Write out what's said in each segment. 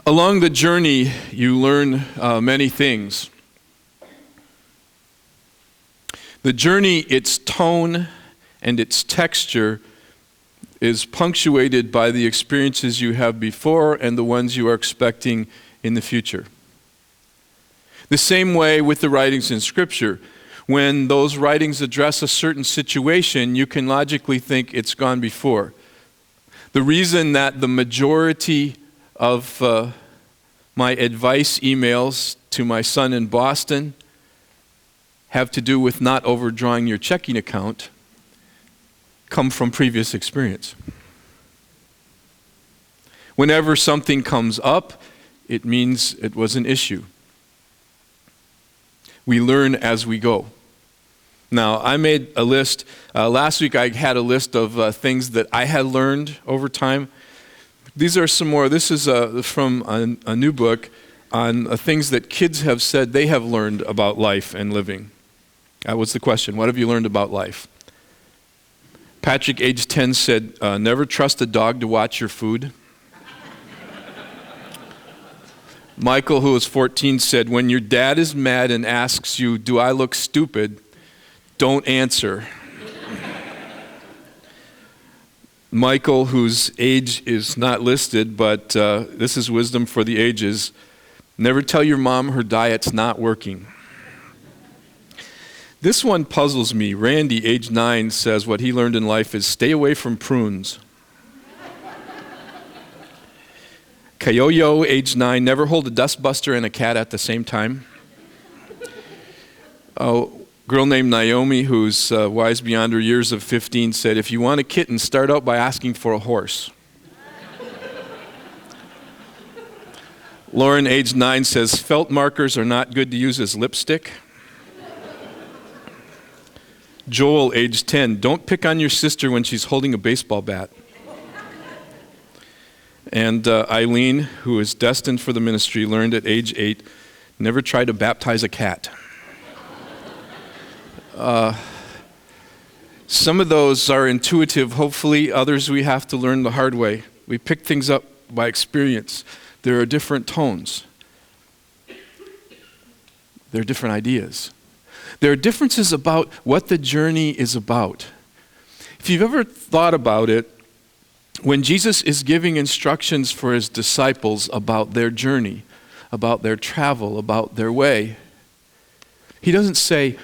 Along the journey, you learn many things. The journey, its tone and its texture is punctuated by the experiences you have before and the ones you are expecting in the future. The same way with the writings in Scripture. When those writings address a certain situation, you can logically think it's gone before. The reason that the majority of my advice emails to my son in Boston have to do with not overdrawing your checking account come from previous experience. Whenever something comes up, it means it was an issue. We learn as we go. Now, I made a list. Last week I had a list of things that I had learned over time. These are some more. This is from a new book on things that kids have said they have learned about life and living. That was the question. What have you learned about life? Patrick, age 10, said, never trust a dog to watch your food. Michael, who was 14, said, when your dad is mad and asks you, do I look stupid? Don't answer. Michael, whose age is not listed, but this is wisdom for the ages, never tell your mom her diet's not working. This one puzzles me. Randy, age 9, says what he learned in life is stay away from prunes. Kayoyo, age 9, never hold a dustbuster and a cat at the same time. Girl named Naomi, who's wise beyond her years of 15, said, if you want a kitten, start out by asking for a horse. Lauren, age 9, says, felt markers are not good to use as lipstick. Joel, age 10, don't pick on your sister when she's holding a baseball bat. And Eileen, who is destined for the ministry, learned at age 8, never try to baptize a cat. Some of those are intuitive. Hopefully, others we have to learn the hard way. We pick things up by experience. There are different tones. There are different ideas. There are differences about what the journey is about. If you've ever thought about it, when Jesus is giving instructions for his disciples about their journey, about their travel, about their way, he doesn't say,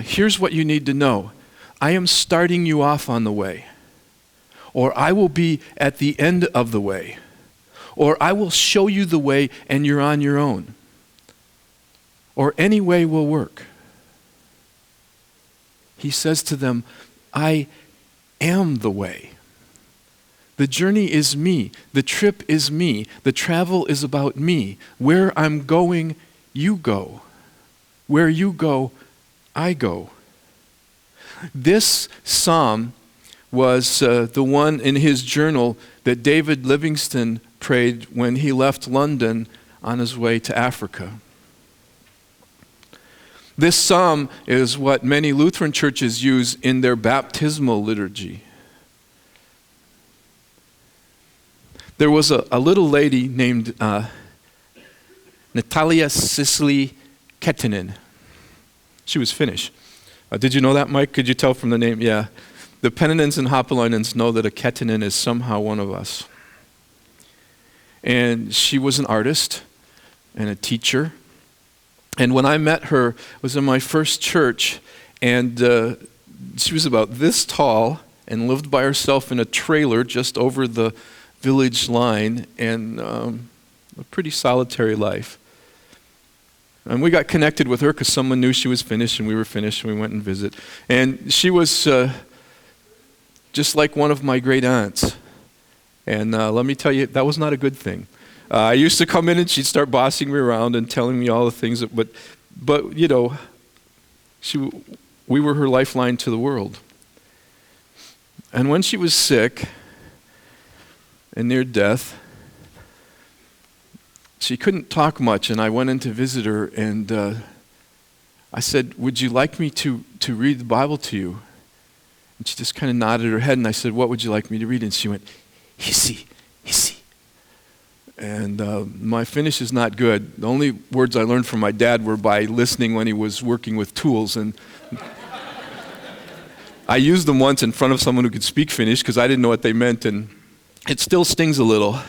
here's what you need to know. I am starting you off on the way. Or I will be at the end of the way. Or I will show you the way and you're on your own. Or any way will work. He says to them, I am the way. The journey is me. The trip is me. The travel is about me. Where I'm going, you go. Where you go, I go. This psalm was the one in his journal that David Livingstone prayed when he left London on his way to Africa. This psalm is what many Lutheran churches use in their baptismal liturgy. There was a little lady named Natalia Sicily Kettinen. She was Finnish. Did you know that, Mike? Could you tell from the name? Yeah. The Penninens and Haapalainens know that a Kettinen is somehow one of us. And she was an artist and a teacher. And when I met her, it was in my first church, and she was about this tall and lived by herself in a trailer just over the village line, and a pretty solitary life. And we got connected with her because someone knew she was Finnish and we were Finnish, and we went and visit. And she was just like one of my great aunts. And let me tell you, that was not a good thing. I used to come in and she'd start bossing me around and telling me all the things, but you know, we were her lifeline to the world. And when she was sick and near death, she couldn't talk much, and I went in to visit her, and I said, would you like me to read the Bible to you? And she just kind of nodded her head, and I said, what would you like me to read? And she went, Hisi, Hisi. And my Finnish is not good. The only words I learned from my dad were by listening when he was working with tools. And I used them once in front of someone who could speak Finnish because I didn't know what they meant, and it still stings a little.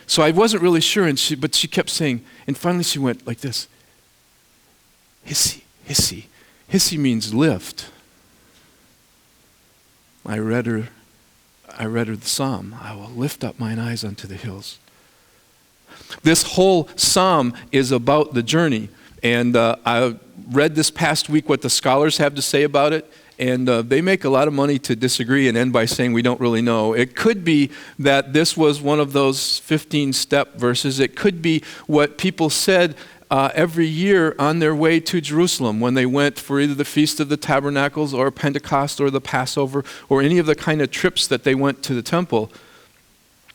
So I wasn't really sure, but she kept saying, and finally she went like this, hissy, hissy. Hissy means lift. I read her the psalm. I will lift up mine eyes unto the hills. This whole psalm is about the journey. And I read this past week what the scholars have to say about it. And they make a lot of money to disagree and end by saying we don't really know. It could be that this was one of those 15-step verses. It could be what people said every year on their way to Jerusalem when they went for either the Feast of the Tabernacles or Pentecost or the Passover or any of the kind of trips that they went to the temple.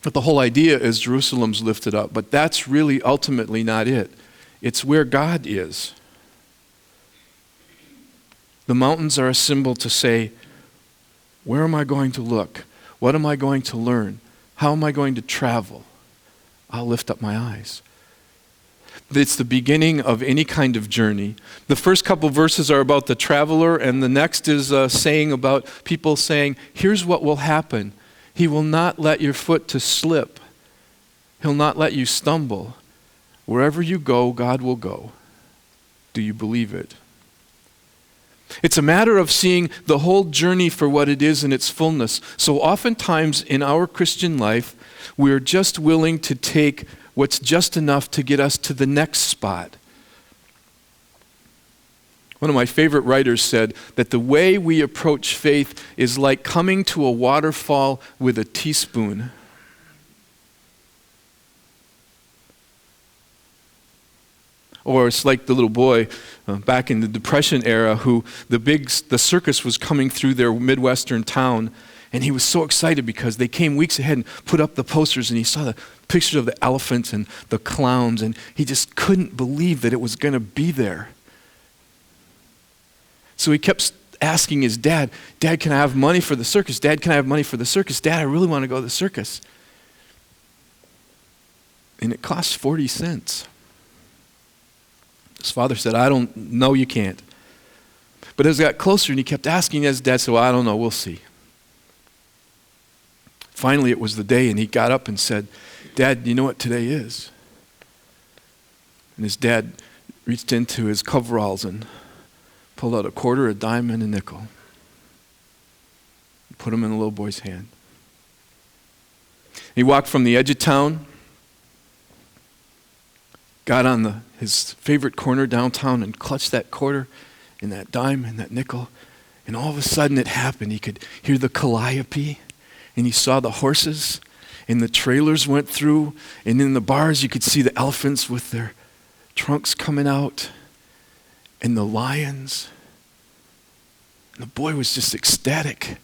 But the whole idea is Jerusalem's lifted up. But that's really ultimately not it. It's where God is. The mountains are a symbol to say, where am I going to look? What am I going to learn? How am I going to travel? I'll lift up my eyes. It's the beginning of any kind of journey. The first couple verses are about the traveler, and the next is saying about people saying, here's what will happen. He will not let your foot to slip. He'll not let you stumble. Wherever you go, God will go. Do you believe it? It's a matter of seeing the whole journey for what it is in its fullness. So oftentimes in our Christian life, we're just willing to take what's just enough to get us to the next spot. One of my favorite writers said that the way we approach faith is like coming to a waterfall with a teaspoon. Or it's like the little boy back in the Depression era who the circus was coming through their Midwestern town, and he was so excited because they came weeks ahead and put up the posters, and he saw the pictures of the elephants and the clowns, and he just couldn't believe that it was going to be there. So he kept asking his dad, Dad, can I have money for the circus? Dad, can I have money for the circus? Dad, I really want to go to the circus. And it cost 40 cents. His father said, I don't know, you can't. But as it got closer and he kept asking, his dad said, well, I don't know, we'll see. Finally, it was the day, and he got up and said, Dad, do you know what today is? And his dad reached into his coveralls and pulled out a quarter, a dime, and a nickel. And put them in the little boy's hand. He walked from the edge of town, got on his favorite corner downtown and clutched that quarter and that dime and that nickel. And all of a sudden it happened. He could hear the calliope, and he saw the horses, and the trailers went through, and in the bars you could see the elephants with their trunks coming out, and the lions. And the boy was just ecstatic.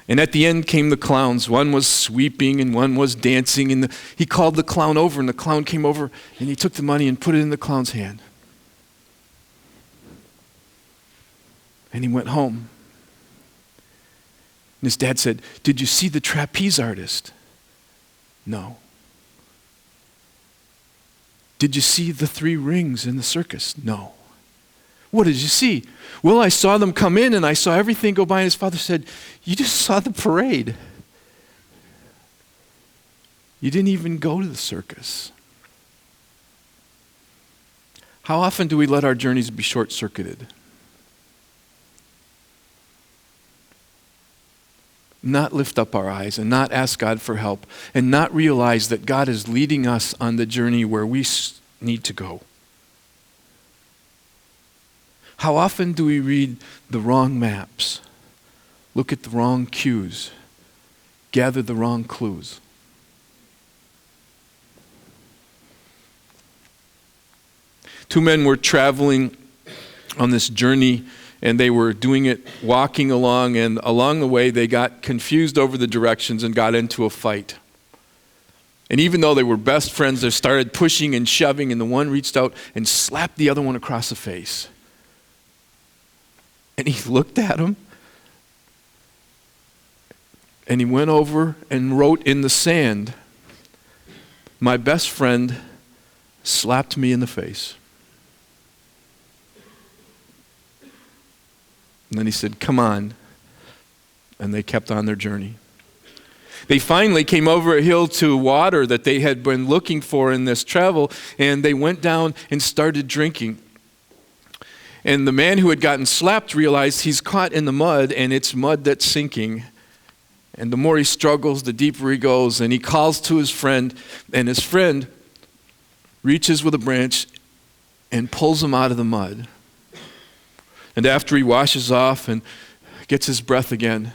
And at the end came the clowns. One was sweeping and one was dancing. And he called the clown over, and the clown came over, and he took the money and put it in the clown's hand. And he went home. And his dad said, Did you see the trapeze artist? No. Did you see the 3 rings in the circus? No. What did you see? Well, I saw them come in and I saw everything go by, and his father said, you just saw the parade. You didn't even go to the circus. How often do we let our journeys be short-circuited? Not lift up our eyes and not ask God for help and not realize that God is leading us on the journey where we need to go. How often do we read the wrong maps, look at the wrong cues, gather the wrong clues? Two men were traveling on this journey, and they were doing it walking along, and along the way they got confused over the directions and got into a fight. And even though they were best friends, they started pushing and shoving, and the one reached out and slapped the other one across the face. And he looked at him, and he went over and wrote in the sand, my best friend slapped me in the face. And then he said, come on. And they kept on their journey. They finally came over a hill to water that they had been looking for in this travel, and they went down and started drinking. And the man who had gotten slapped realized he's caught in the mud, and it's mud that's sinking. And the more he struggles, the deeper he goes, and he calls to his friend, and his friend reaches with a branch and pulls him out of the mud. And after he washes off and gets his breath again,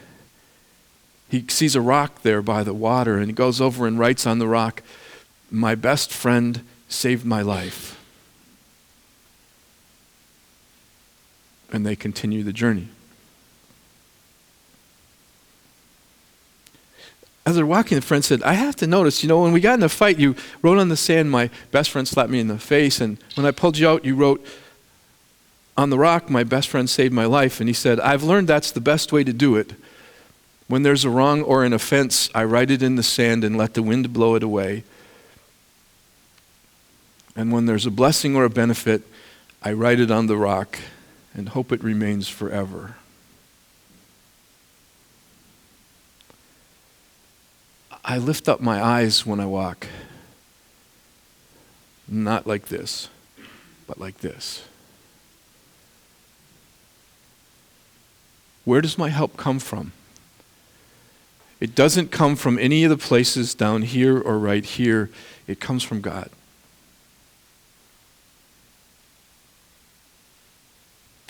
he sees a rock there by the water, and he goes over and writes on the rock, my best friend saved my life. And they continue the journey. As they're walking, the friend said, I have to notice, when we got in a fight, you wrote on the sand, my best friend slapped me in the face, and when I pulled you out, you wrote on the rock, my best friend saved my life. And he said, I've learned that's the best way to do it. When there's a wrong or an offense, I write it in the sand and let the wind blow it away. And when there's a blessing or a benefit, I write it on the rock and hope it remains forever. I lift up my eyes when I walk. Not like this, but like this. Where does my help come from? It doesn't come from any of the places down here or right here. It comes from God.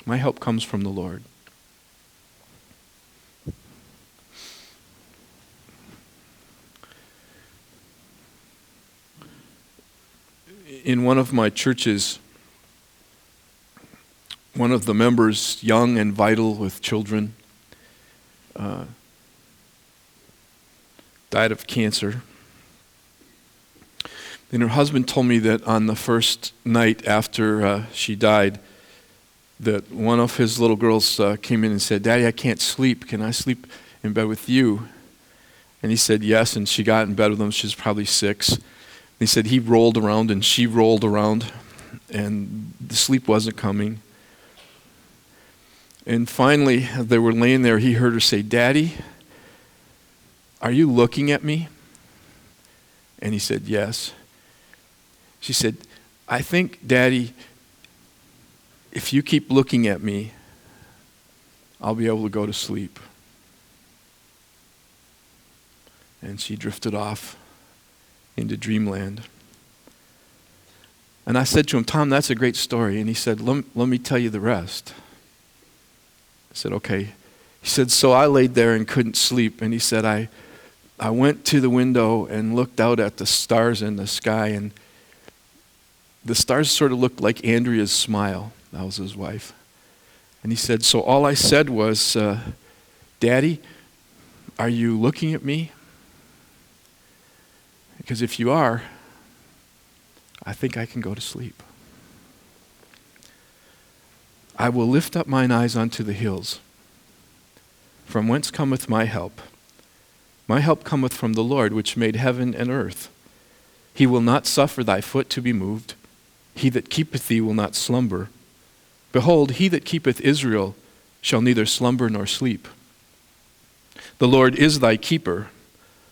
My help comes from the Lord. In one of my churches, one of the members, young and vital with children, died of cancer. And her husband told me that on the first night after she died, that one of his little girls came in and said, Daddy, I can't sleep. Can I sleep in bed with you? And he said yes, and she got in bed with him. She was probably 6. And he said he rolled around and she rolled around, and the sleep wasn't coming. And finally, they were laying there. He heard her say, Daddy, are you looking at me? And he said, yes. She said, I think, Daddy, if you keep looking at me, I'll be able to go to sleep. And she drifted off into dreamland. And I said to him, Tom, that's a great story. And he said, let me tell you the rest. I said, okay. He said, so I laid there and couldn't sleep. And he said, I went to the window and looked out at the stars in the sky, and the stars sort of looked like Andrea's smile. That was his wife. And he said, so all I said was, Daddy, are you looking at me? Because if you are, I think I can go to sleep. I will lift up mine eyes unto the hills. From whence cometh my help? My help cometh from the Lord, which made heaven and earth. He will not suffer thy foot to be moved. He that keepeth thee will not slumber. Behold, he that keepeth Israel shall neither slumber nor sleep. The Lord is thy keeper.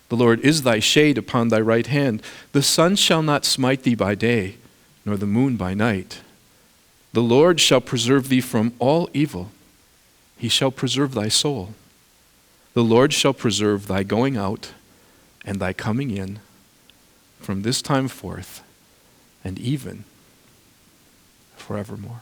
The Lord is thy shade upon thy right hand. The sun shall not smite thee by day, nor the moon by night. The Lord shall preserve thee from all evil. He shall preserve thy soul. The Lord shall preserve thy going out and thy coming in from this time forth and even forevermore.